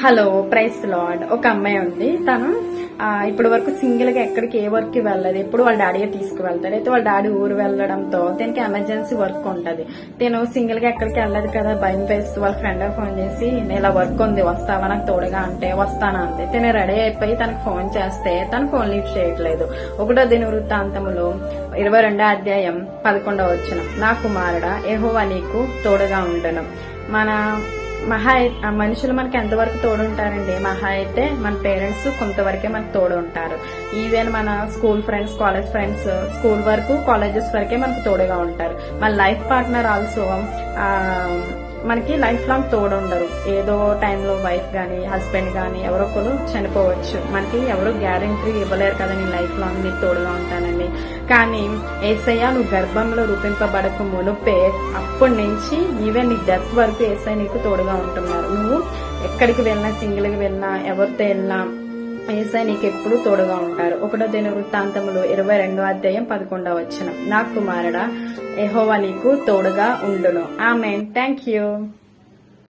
Hello, price lord. ఒక అమ్మాయి ఉంది. తను ఇప్పటి వరకు సింగిల్ గా ఎక్కడికి ఏ వర్క్ కి వెళ్ళదు. ఎప్పుడు వాళ్ళ డాడీయే తీసుకువెళ్తారు. అయితే వాళ్ళ డాడీ ఊరు వెళ్ళడంతో దీనికి ఎమర్జెన్సీ వర్క్ ఉంటది. నేను సింగిల్ గా ఎక్కడికి వెళ్ళదు కదా, భయం వేస్తూ వాళ్ళ ఫ్రెండ్ ఫోన్ చేసి ఇలా వర్క్ ఉంది వస్తావా నాకు తోడుగా అంటే వస్తానా అంతే. తను రెడీ అయిపోయి తనకు ఫోన్ చేస్తే తను ఫోన్ లిఫ్ట్ చేయట్లేదు. 1వ దినవృత్తాంతములో 22వ అధ్యాయం 11వ వచనం, నా కుమారుడా యెహోవా నీకు తోడుగా ఉండను. మన మనుషులు మనకి ఎంతవరకు తోడుంటారండి? మహా అయితే మన పేరెంట్స్ కొంతవరకే మనకు తోడు ఉంటారు. ఈవెన్ మన school friends, college friends, school వరకు కాలేజెస్ వరకే మనకు తోడుగా ఉంటారు. మన లైఫ్ పార్ట్నర్ ఆల్సో మనకి లైఫ్ లాంగ్ తోడు ఉండరు. ఏదో టైంలో వైఫ్ గానీ హస్బెండ్ గానీ ఎవరొకరు చనిపోవచ్చు. మనకి ఎవరు గ్యారెంటీ ఇవ్వలేరు కదా, నేను లైఫ్ లాంగ్ నీకు తోడుగా ఉంటానండి. కానీ యేసయ్య నువ్వు గర్భంలో రూపింపబడక మునుపే అప్పటి నుంచి ఈవెన్ నీ డెత్ వరకు యేసయ్య నీకు తోడుగా ఉంటున్నారు. నువ్వు ఎక్కడికి వెళ్ళినా, సింగిల్ గా వెళ్ళినా, ఎవరితో వెళ్ళినా యేసయ్య నీకు ఎప్పుడు తోడుగా ఉంటారు. 1వ దినవృత్తాంతములు 22వ అధ్యాయం 11వ వచనం, నా కుమారుడా యెహోవా నీకు తోడుగా ఉండును. ఆమేన్. Thank you.